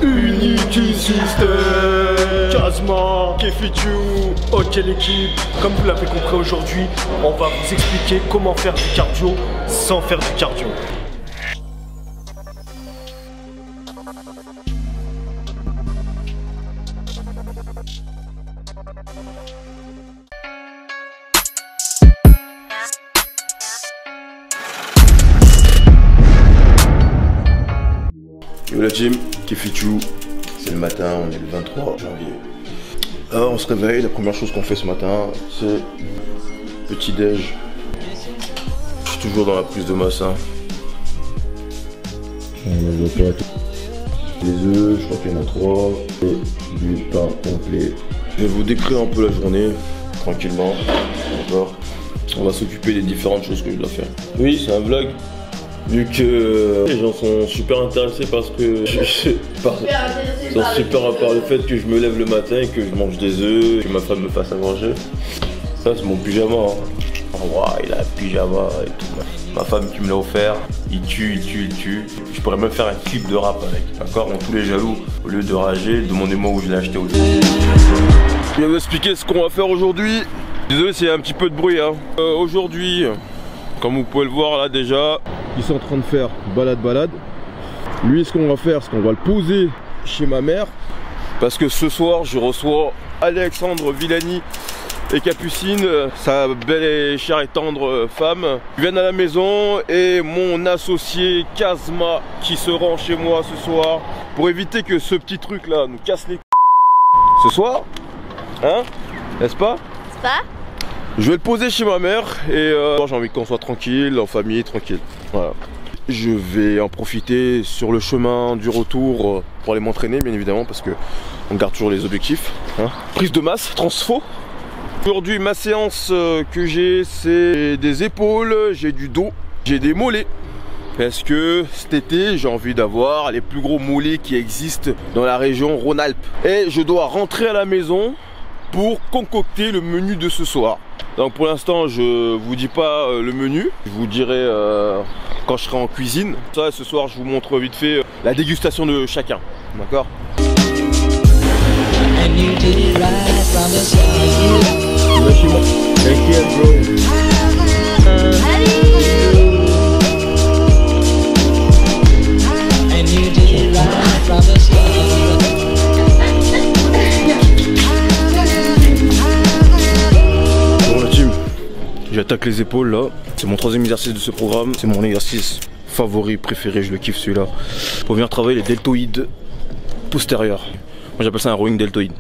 Unity System, Kazma, Kefichu, ok l'équipe. Comme vous l'avez compris aujourd'hui, on va vous expliquer comment faire du cardio sans faire du cardio. Yo la team, Kefichu, c'est le matin, on est le 23 janvier. Alors on se réveille, la première chose qu'on fait ce matin, c'est petit déj. Je suis toujours dans la prise de masse. Hein. On ne voit pas tout. Les œufs, je crois qu'il y en a 3, et du pain complet. Je vais vous décrire un peu la journée, tranquillement, d'accord. On va s'occuper des différentes choses que je dois faire. Oui, c'est un vlog. Vu que les gens sont super intéressés parce que par le fait que je me lève le matin et que je mange des œufs, que ma femme me fasse à manger. Ça c'est mon pyjama. Hein. Oh, wow, il a un pyjama et tout. Ma femme qui me l'a offert, il tue. Je pourrais même faire un clip de rap avec. D'accord, on tous les jaloux. Au lieu de rager, demandez-moi où je l'ai acheté aujourd'hui. Je vais vous expliquer ce qu'on va faire aujourd'hui. Désolé s'il y a un petit peu de bruit. Hein. Aujourd'hui, comme vous pouvez le voir là déjà, ils sont en train de faire balade. Lui, ce qu'on va faire, c'est qu'on va le poser chez ma mère. Parce que ce soir, je reçois Alexandre Villani et Capucine, sa belle et chère et tendre femme. Ils viennent à la maison et mon associé Kazma qui se rend chez moi ce soir. Pour éviter que ce petit truc là nous casse les ce soir. Hein? N'est-ce pas? C'est pas? Je vais le poser chez ma mère et j'ai envie qu'on soit tranquille, en famille, tranquille. Voilà. Je vais en profiter sur le chemin du retour pour aller m'entraîner, bien évidemment, parce que on garde toujours les objectifs. Hein. Prise de masse, transfo. Aujourd'hui, ma séance que j'ai, c'est des épaules, j'ai du dos, j'ai des mollets. Parce que cet été, j'ai envie d'avoir les plus gros mollets qui existent dans la région Rhône-Alpes. Et je dois rentrer à la maison pour concocter le menu de ce soir. Donc pour l'instant je vous dis pas le menu, je vous dirai quand je serai en cuisine. Ça, ce soir je vous montre vite fait la dégustation de chacun, d'accord? J'attaque les épaules là, c'est mon troisième exercice de ce programme, c'est mon exercice favori, préféré, je le kiffe celui-là. Pour venir travailler les deltoïdes postérieurs. Moi j'appelle ça un rowing deltoïde.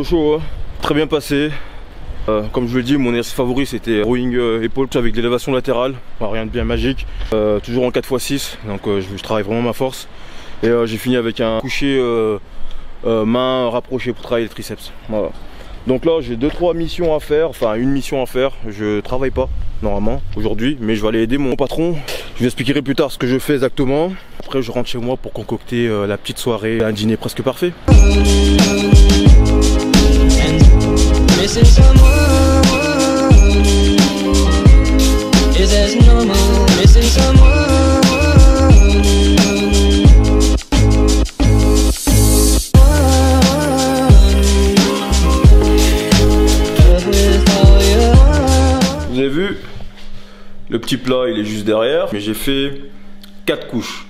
Chaud, hein. Très bien passé. Comme je vous l'ai dit, mon exercice favori c'était rowing épaule avec de l'élévation latérale, enfin, rien de bien magique, toujours en 4x6, donc je travaille vraiment ma force. Et j'ai fini avec un coucher main rapprochée pour travailler les triceps. Voilà. Donc là j'ai 2-3 missions à faire, enfin une mission à faire, je travaille pas normalement aujourd'hui, mais je vais aller aider mon patron. Je vous expliquerai plus tard ce que je fais exactement. Après je rentre chez moi pour concocter la petite soirée, un dîner presque parfait. Vous avez vu, le petit plat il est juste derrière, mais j'ai fait 4 couches.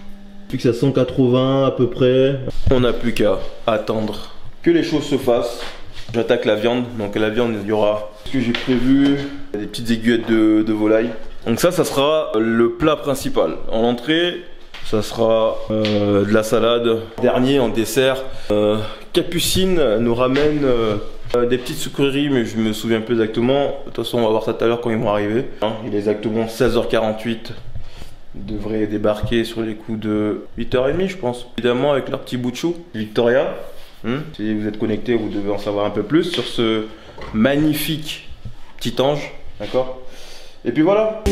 Fixe à 180 à peu près. On n'a plus qu'à attendre que les choses se fassent. J'attaque la viande, donc la viande il y aura ce que j'ai prévu, des petites aiguillettes de volaille. Donc ça sera le plat principal. En entrée, ça sera de la salade. Dernier en dessert, Capucine nous ramène des petites sucreries, mais je me souviens plus exactement. De toute façon on va voir ça tout à l'heure quand ils vont arriver. Il est exactement 16h48. Ils devraient débarquer sur les coups de 8h30 je pense. Évidemment avec leur petit bout de chou, Victoria. Si vous êtes connecté, vous devez en savoir un peu plus sur ce magnifique petit ange, d'accord? Et puis voilà.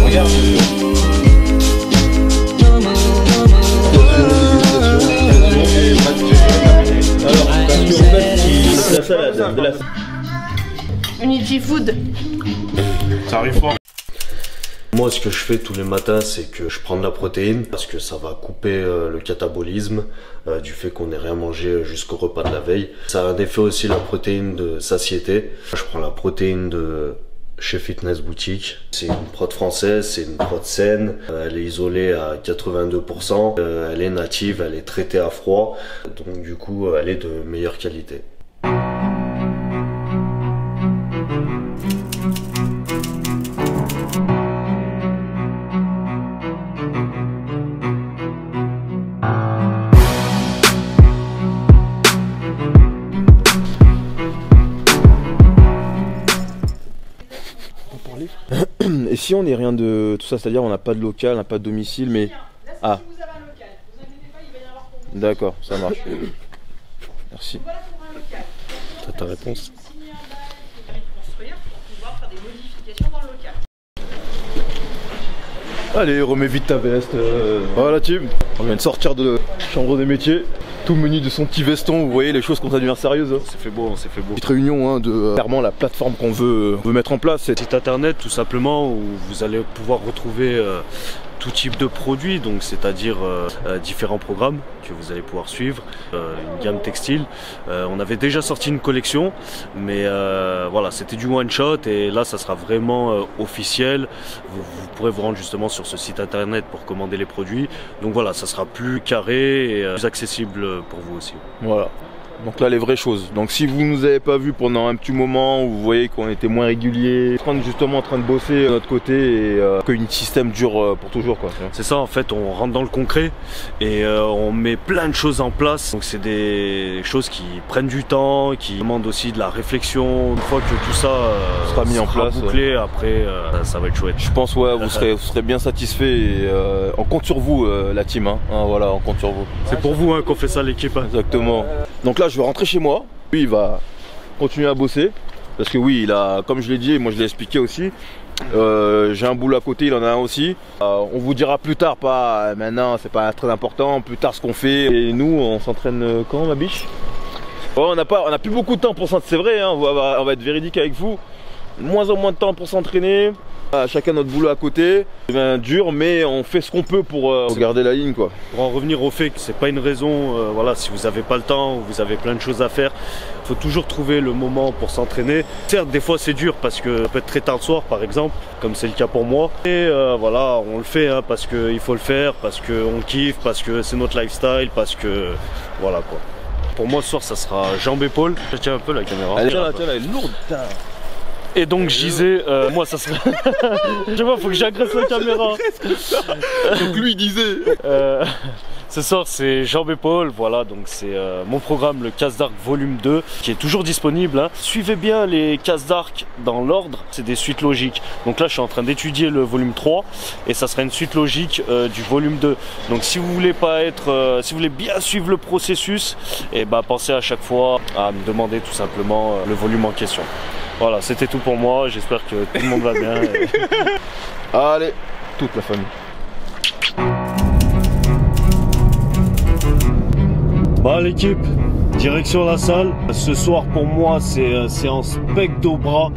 Regarde. Alors, parce qu'en fait, c'est la salade, de la... Unity Food. Ça arrive fort. Moi, ce que je fais tous les matins, c'est que je prends de la protéine parce que ça va couper le catabolisme du fait qu'on n'ait rien mangé jusqu'au repas de la veille. Ça a un effet aussi, la protéine de satiété. Je prends la protéine de chez Fitness Boutique. C'est une prot française, c'est une prot saine. Elle est isolée à 82%. Elle est native, elle est traitée à froid. Donc du coup, elle est de meilleure qualité. Et si on n'est rien de tout ça, c'est-à-dire on n'a pas de local, on n'a pas de domicile, mais... Ah. D'accord, ça marche. Merci. T'as ta réponse? Allez, remets vite ta veste. Voilà team, on vient de sortir de la chambre des métiers. Tout menu de son petit veston, vous voyez les choses quand ça devient sérieuse. C'est fait beau, c'est fait beau. Petite réunion de clairement la plateforme qu'on veut mettre en place. C'est un site internet tout simplement où vous allez pouvoir retrouver tout type de produits, donc c'est-à-dire différents programmes que vous allez pouvoir suivre, une gamme textile. On avait déjà sorti une collection, mais voilà, c'était du one shot et là ça sera vraiment officiel. Vous pourrez vous rendre justement sur ce site internet pour commander les produits. Donc voilà, ça sera plus carré et plus accessible pour vous aussi. Voilà. Donc là les vraies choses. Donc si vous nous avez pas vu pendant un petit moment, où vous voyez qu'on était moins régulier, justement en train de bosser de notre côté et que Unity System dure pour toujours quoi. C'est ça, en fait on rentre dans le concret et on met plein de choses en place. Donc c'est des choses qui prennent du temps, qui demandent aussi de la réflexion. Une fois que tout ça sera mis en place, bouclé, après ça va être chouette. Je pense ouais, vous serez bien satisfait et on compte sur vous la team hein. Voilà, on compte sur vous. C'est pour vous hein, qu'on fait ça l'équipe. Hein. Exactement. Donc là je vais rentrer chez moi. Lui il va continuer à bosser. Parce que oui, il a, comme je l'ai dit, moi je l'ai expliqué aussi. J'ai un boulot à côté, il en a un aussi. On vous dira plus tard, pas maintenant, c'est pas très important, plus tard ce qu'on fait. Et nous, on s'entraîne quand ma biche? On n'a plus beaucoup de temps pour s'entraîner, c'est vrai, hein, on va être véridique avec vous. De moins en moins de temps pour s'entraîner. Chacun notre boulot à côté. C'est bien dur, mais on fait ce qu'on peut pour garder la ligne quoi. Pour en revenir au fait que c'est pas une raison, voilà, si vous n'avez pas le temps ou vous avez plein de choses à faire, il faut toujours trouver le moment pour s'entraîner. Certes, des fois c'est dur parce que ça peut être très tard le soir par exemple, comme c'est le cas pour moi. Et voilà, on le fait hein, parce qu'il faut le faire, parce qu'on kiffe, parce que c'est notre lifestyle, parce que voilà quoi. Pour moi ce soir ça sera jambes-épaules. Je tiens un peu la caméra. Tiens, elle est lourde. Et donc je disais, moi ça serait... Je vois, faut que j'agresse la caméra. Donc lui il disait... Ce soir c'est jambes-épaules, voilà, donc c'est mon programme, le Casse d'Arc volume 2, qui est toujours disponible. Hein. Suivez bien les Casse d'Arc dans l'ordre, c'est des suites logiques. Donc là je suis en train d'étudier le volume 3 et ça sera une suite logique du volume 2. Donc si vous voulez pas être, si vous voulez bien suivre le processus, et bah pensez à chaque fois à me demander tout simplement le volume en question. Voilà, c'était tout pour moi, j'espère que tout le monde va bien. Allez, toute la famille. Bah l'équipe, direction la salle. Ce soir pour moi c'est séance pec dos bras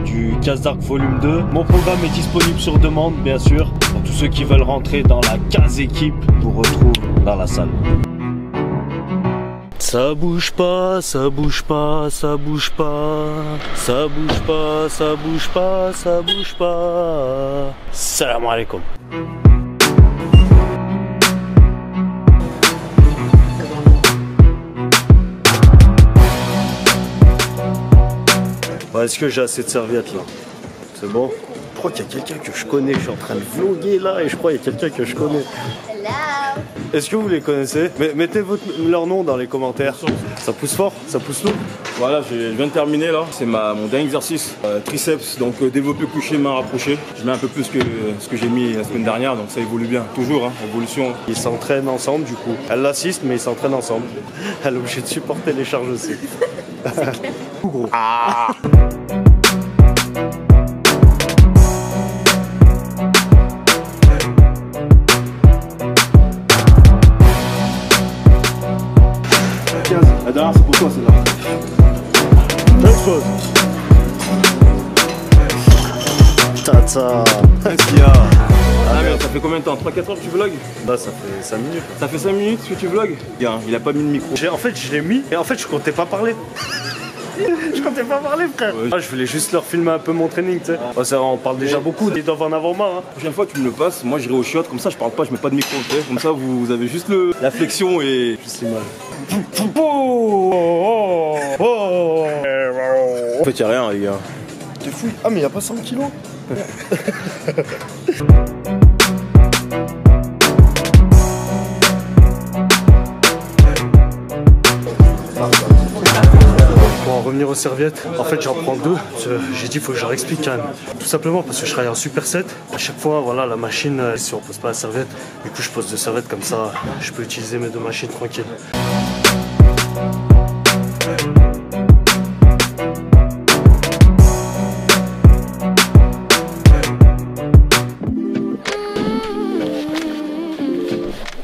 du Casse d'Arc volume 2. Mon programme est disponible sur demande bien sûr. Pour tous ceux qui veulent rentrer dans la case équipe, vous retrouve dans la salle. Ça bouge pas, ça bouge pas, ça bouge pas, ça bouge pas, ça bouge pas, ça bouge pas. Salam alaikum. Bon, est-ce que j'ai assez de serviettes là? C'est bon? Je crois qu'il y a quelqu'un que je connais, je suis en train de vlogger là et je crois qu'il y a quelqu'un que je connais. Est-ce que vous les connaissez? Mettez leur nom dans les commentaires. Ça pousse fort? Ça pousse lourd? Voilà, je viens de terminer là, c'est mon dernier exercice, triceps, donc développé couché, main rapprochée. Je mets un peu plus que ce que j'ai mis la semaine dernière, donc ça évolue bien, toujours, hein, évolution. Ils s'entraînent ensemble du coup. Elle l'assiste mais ils s'entraînent ensemble. Elle est obligée de supporter les charges aussi. Tout gros. Ah. ça. Qu'est-ce qu'il y a? Ah mais ça fait combien de temps? 3-4 heures que tu vlogues? Là, ça fait 5 minutes. Ça fait 5 minutes que tu vlogues? Bien, il a pas mis le micro. En fait, je l'ai mis et en fait, je comptais pas parler. Je comptais pas parler, frère. Ouais. Ah, je voulais juste leur filmer un peu mon training, tu sais. Ouais, ça, on parle déjà beaucoup, ils doivent en avoir marre. Hein. La prochaine fois tu me le passes, moi j'irai au shot, comme ça je parle pas, je mets pas de micro, tu sais. Comme ça vous avez juste la flexion et... C'est mal. En fait y'a rien les gars. T'es fou. Ah, mais y a pas 100 kilos. Pour en revenir aux serviettes, en fait j'en prends 2. J'ai dit faut que je leur explique quand même. Tout simplement parce que je travaille en superset. À chaque fois, voilà, la machine, si on pose pas la serviette, du coup je pose 2 serviettes comme ça, je peux utiliser mes 2 machines tranquilles.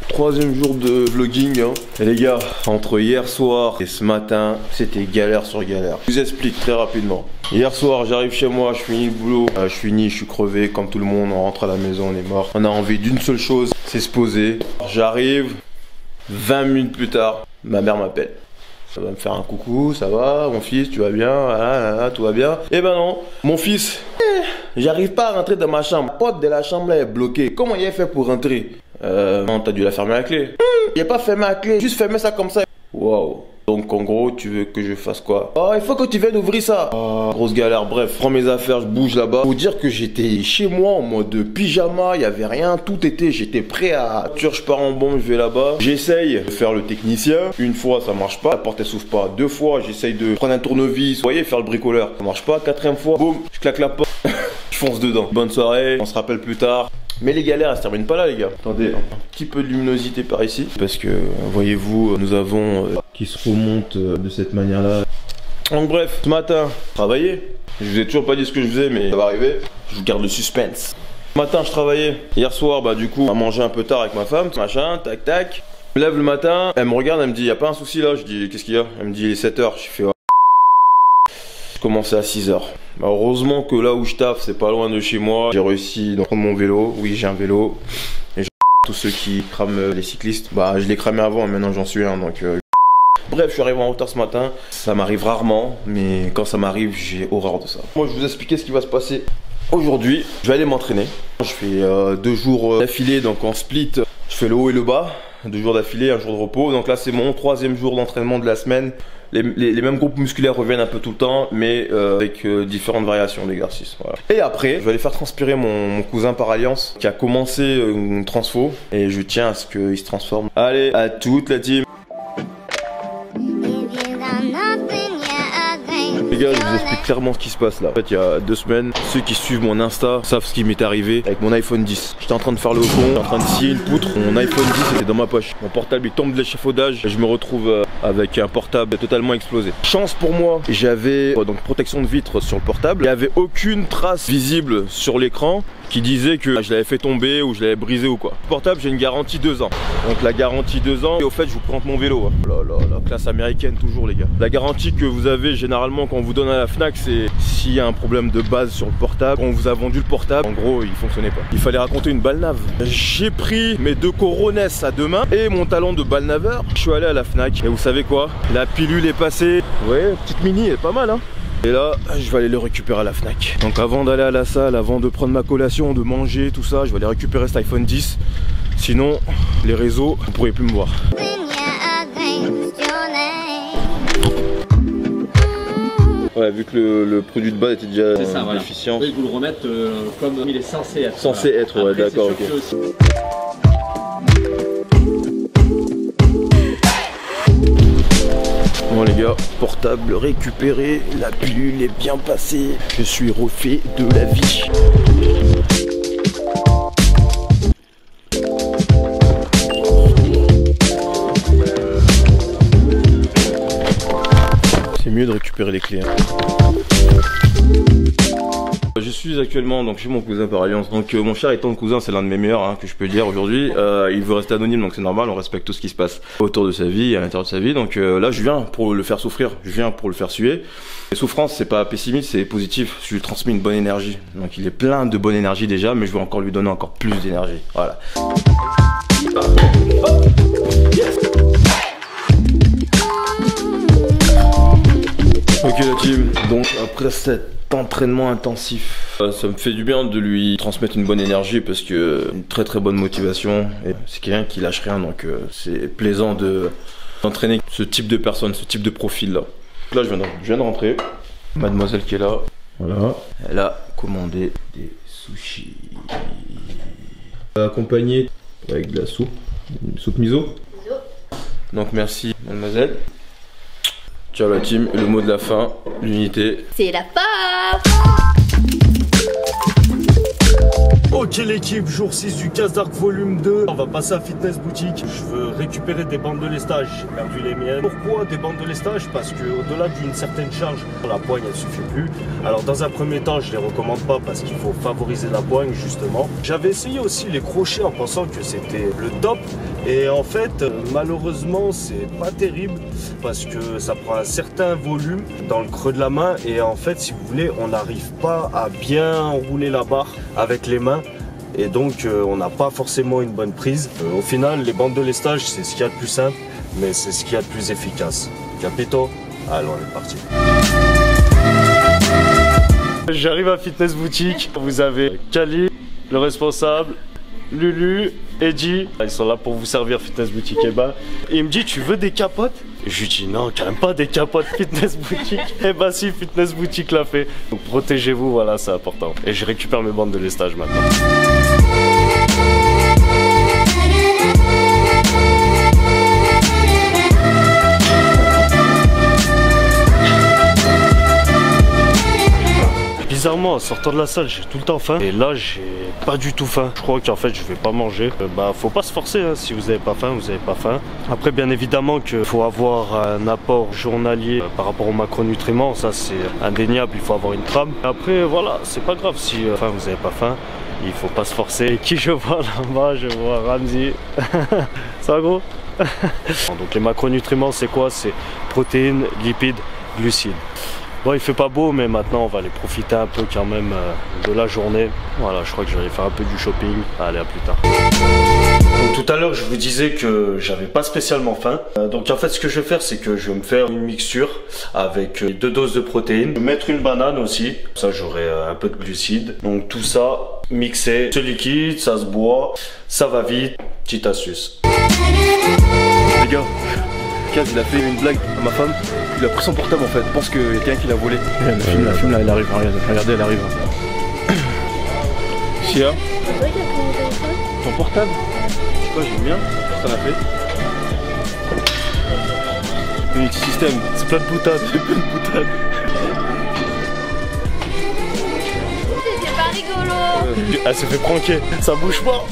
Troisième jour de vlogging, hein. Et les gars, entre hier soir et ce matin, c'était galère sur galère. Je vous explique très rapidement. Hier soir, j'arrive chez moi, je finis le boulot, je suis crevé comme tout le monde, on rentre à la maison, on est mort. On a envie d'une seule chose, c'est se poser. J'arrive, 20 minutes plus tard, ma mère m'appelle. Ça va me faire un coucou, ça va, mon fils, tu vas bien, tout va bien. Eh ben non, mon fils, j'arrive pas à rentrer dans ma chambre. La porte de la chambre là est bloquée. Comment il a fait pour rentrer? Non, t'as dû la fermer à la clé. Il a pas fermé à la clé, juste fermé ça comme ça. Waouh. Donc en gros, tu veux que je fasse quoi? Oh, il faut que tu viennes ouvrir ça. Oh, grosse galère, bref, je prends mes affaires, je bouge là-bas. Faut dire que j'étais chez moi en mode pyjama, il y avait rien, tout était, j'étais prêt à... Je pars en bombe, je vais là-bas. J'essaye de faire le technicien. Une fois, ça marche pas, la porte elle s'ouvre pas. 2 fois, j'essaye de prendre un tournevis, vous voyez, faire le bricoleur. Ça marche pas. 4e fois, boum, je claque la porte. Je fonce dedans. Bonne soirée, on se rappelle plus tard. Mais les galères elles se terminent pas là les gars. Attendez, un petit peu de luminosité par ici. Parce que, voyez-vous, nous avons qui se remonte de cette manière là. Donc bref, ce matin, travailler. Je vous ai toujours pas dit ce que je faisais mais ça va arriver. Je vous garde le suspense. Ce matin je travaillais. Hier soir bah du coup, on a mangé un peu tard avec ma femme. Machin, tac tac. Je me lève le matin, elle me regarde, elle me dit y a pas un souci là. Je dis qu'est-ce qu'il y a? Elle me dit il est 7h. Je fais je commençais à 6h. Bah, heureusement que là où je taffe, c'est pas loin de chez moi. J'ai réussi à prendre mon vélo. Oui, j'ai un vélo. Et tous ceux qui crament les cyclistes, bah je l'ai cramé avant et maintenant j'en suis un. Donc bref, je suis arrivé en retard ce matin. Ça m'arrive rarement, mais quand ça m'arrive, j'ai horreur de ça. Moi, je vais vous expliquer ce qui va se passer aujourd'hui. Je vais aller m'entraîner. Je fais 2 jours d'affilée, donc en split. Je fais le haut et le bas. 2 jours d'affilée, 1 jour de repos. Donc là, c'est mon 3e jour d'entraînement de la semaine. Les mêmes groupes musculaires reviennent un peu tout le temps, mais avec différentes variations d'exercices. Voilà. Et après, je vais aller faire transpirer mon cousin par alliance qui a commencé une transfo. Et je tiens à ce qu'il se transforme. Allez, à toute la team. Les gars, je vous explique clairement ce qui se passe là. En fait, il y a 2 semaines, ceux qui suivent mon Insta savent ce qui m'est arrivé avec mon iPhone 10. J'étais en train de faire le con, j'étais en train de scier une poutre. Mon iPhone 10 était dans ma poche. Mon portable il tombe de l'échafaudage et je me retrouve avec un portable totalement explosé. Chance pour moi, j'avais donc protection de vitre sur le portable. Il n'y avait aucune trace visible sur l'écran qui disait que je l'avais fait tomber ou je l'avais brisé ou quoi. Le portable, j'ai une garantie 2 ans. Donc la garantie 2 ans. Et au fait, je vous présente mon vélo. Hein. Oh là là, la classe américaine toujours les gars. La garantie que vous avez généralement quand on vous donne à la Fnac, c'est s'il y a un problème de base sur le portable. Quand on vous a vendu le portable, en gros, il fonctionnait pas. Il fallait raconter une balnave. J'ai pris mes 2 Coronets à 2 mains et mon talon de balnaveur. Je suis allé à la Fnac et vous savez quoi? La pilule est passée. Ouais, petite mini, elle est pas mal hein. Et là, je vais aller le récupérer à la Fnac. Donc avant d'aller à la salle, avant de prendre ma collation, de manger, tout ça, je vais aller récupérer cet iPhone 10. Sinon, les réseaux, vous ne pourrez plus me voir. Ouais, vu que le produit de base était déjà efficient. Oui, vous le remettre comme il est censé être. Censé être, ouais, d'accord, ok. Bon les gars, portable récupéré, la pilule est bien passée, je suis refait de la vie. C'est mieux de récupérer les clés. Hein. Je suis actuellement donc chez mon cousin par alliance. Donc mon cher et tendre cousin, c'est l'un de mes meilleurs que je peux dire aujourd'hui. Il veut rester anonyme, donc c'est normal, on respecte tout ce qui se passe autour de sa vie et à l'intérieur de sa vie. Donc là je viens pour le faire souffrir, je viens pour le faire suer. Les souffrances, c'est pas pessimiste, c'est positif. Je lui transmets une bonne énergie. Donc il est plein de bonne énergie déjà, mais je veux encore lui donner encore plus d'énergie. Voilà. Ok la team, donc après cet entraînement intensif, ça me fait du bien de lui transmettre une bonne énergie parce que une très bonne motivation, et c'est quelqu'un qui lâche rien, donc c'est plaisant d'entraîner ce type de personne, ce type de profil là. Là je viens de rentrer, mademoiselle qui est là, voilà, elle a commandé des sushis accompagnés avec de la soupe, une soupe miso. Donc merci mademoiselle. Ciao la team, le mot de la fin, l'unité. C'est la paf. Ok l'équipe, jour 6 du Casse-Dark volume 2. On va passer à Fitness Boutique. Je veux récupérer des bandes de lestage. J'ai perdu les miennes. Pourquoi des bandes de lestage? Parce que au-delà d'une certaine charge, la poigne elle suffit plus. Alors dans un premier temps, je les recommande pas parce qu'il faut favoriser la poigne justement. J'avais essayé aussi les crochets en pensant que c'était le top. Et en fait, malheureusement, c'est pas terrible parce que ça prend un certain volume dans le creux de la main. Et en fait, si vous voulez, on n'arrive pas à bien enrouler la barre avec les mains. Et donc on n'a pas forcément une bonne prise. Au final, les bandes de lestage, c'est ce qu'il y a de plus simple, mais c'est ce qu'il y a de plus efficace. Capito? Allez, on est parti. J'arrive à Fitness Boutique, vous avez Kali, le responsable, Lulu, Eddie, ils sont là pour vous servir Fitness Boutique. Et bah, il me dit tu veux des capotes? Je lui dis non, quand même pas des capotes Fitness Boutique. Et bah si, Fitness Boutique l'a fait. Donc protégez-vous, voilà, c'est important. Et je récupère mes bandes de lestage maintenant. Bizarrement, en sortant de la salle, j'ai tout le temps faim. Et là, j'ai pas du tout faim. Je crois qu'en fait, je vais pas manger. Bah, faut pas se forcer. Hein. Si vous avez pas faim, vous avez pas faim. Après, bien évidemment qu'il faut avoir un apport journalier par rapport aux macronutriments. Ça, c'est indéniable. Il faut avoir une trame. Après, voilà, c'est pas grave. Si vous avez pas faim, il faut pas se forcer. Et qui je vois là-bas? Je vois Ramzi. Ça va, gros? Donc, les macronutriments, c'est quoi? C'est protéines, lipides, glucides. Bon, il fait pas beau, mais maintenant on va aller profiter un peu quand même de la journée. Voilà, je crois que je vais aller faire un peu du shopping. Allez, à plus tard. Donc, tout à l'heure, je vous disais que j'avais pas spécialement faim. Donc en fait, ce que je vais faire, c'est que je vais me faire une mixture avec 2 doses de protéines. Je vais mettre une banane aussi. Ça, j'aurai un peu de glucides. Donc tout ça mixé. Ce liquide, ça se boit, ça va vite. Petite astuce. Les gars, Kaz il a fait une blague à ma femme. Il a pris son portable en fait, je pense qu'il y a quelqu'un qui l'a volé. La film là, elle arrive, regardez, elle arrive. Chia, ton portable? Je sais pas, j'aime bien, ça l'a fait. Multisystème, C'est plein de boutades. c'est plein de boutades. C'est pas rigolo. Elle s'est fait pranker. Ça bouge pas.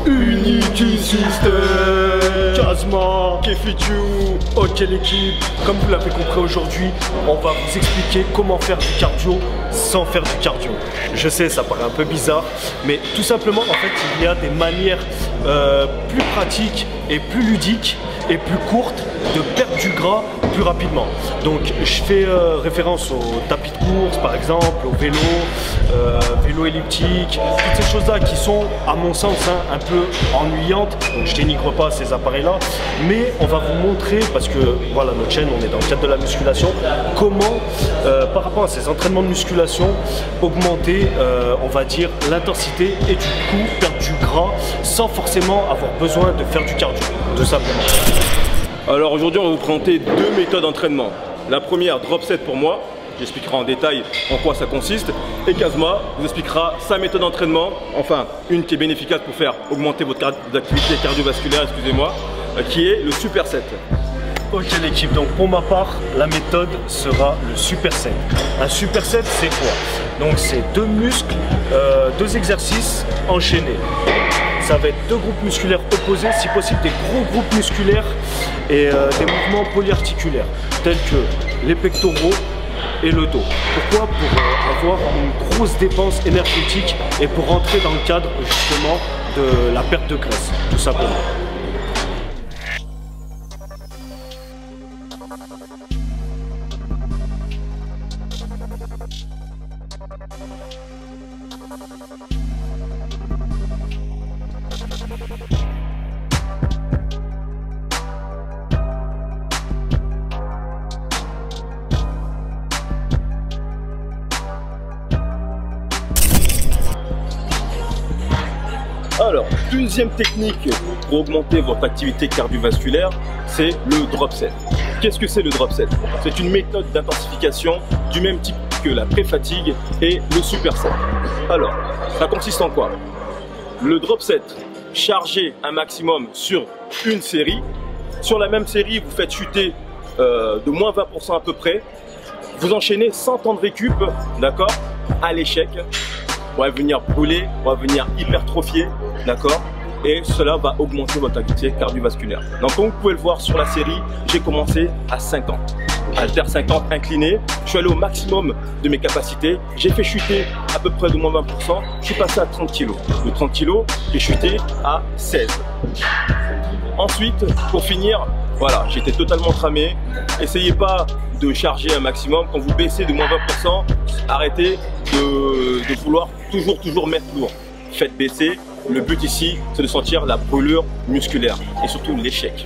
Unity System, Kazma, Kefitu, ok l'équipe. Comme vous l'avez compris aujourd'hui, on va vous expliquer comment faire du cardio sans faire du cardio. Je sais, ça paraît un peu bizarre, mais tout simplement, en fait, il y a des manières plus pratiques et plus ludiques et plus courtes de perdre du gras plus rapidement. Donc, je fais référence au tapis de course, par exemple, au vélo, vélo elliptique, toutes ces choses-là qui sont, à mon sens, un peu ennuyantes. Donc, je dénigre pas ces appareils-là, mais on va vous montrer, parce que voilà, notre chaîne, on est dans le cadre de la musculation, comment, par rapport à ces entraînements de musculation, augmenter, on va dire, l'intensité et du coup perdre du gras sans forcément avoir besoin de faire du cardio, tout simplement. Alors aujourd'hui on va vous présenter 2 méthodes d'entraînement. La première, drop set pour moi. J'expliquerai en détail en quoi ça consiste. Et Kazma vous expliquera sa méthode d'entraînement, enfin une qui est bien efficace pour faire augmenter votre activité cardiovasculaire, excusez-moi, qui est le superset. Ok l'équipe, donc pour ma part, la méthode sera le superset. Un superset c'est quoi? Donc c'est 2 muscles, 2 exercices enchaînés. Ça va être 2 groupes musculaires opposés, si possible des gros groupes musculaires et des mouvements polyarticulaires, tels que les pectoraux et le dos. Pourquoi? Pour avoir une grosse dépense énergétique et pour rentrer dans le cadre justement de la perte de graisse, tout simplement. Alors, deuxième technique pour augmenter votre activité cardiovasculaire, c'est le drop set. Qu'est-ce que c'est le drop set? C'est une méthode d'intensification du même type que la pré-fatigue et le superset. Alors, ça consiste en quoi? Le drop set, chargez un maximum sur une série. Sur la même série, vous faites chuter de moins 20% à peu près. Vous enchaînez sans temps de récup, d'accord, à l'échec. On va venir brûler, on va venir hypertrophier, d'accord? Et cela va augmenter votre activité cardiovasculaire. Donc comme vous pouvez le voir sur la série, j'ai commencé à 50. Halter 50 incliné, je suis allé au maximum de mes capacités, j'ai fait chuter à peu près de moins 20%, je suis passé à 30 kg. De 30 kg, j'ai chuté à 16. Ensuite, pour finir, voilà, j'étais totalement cramé. Essayez pas de charger un maximum. Quand vous baissez de moins 20%, arrêtez de vouloir toujours mettre lourd. Faites baisser. Le but ici, c'est de sentir la brûlure musculaire et surtout l'échec.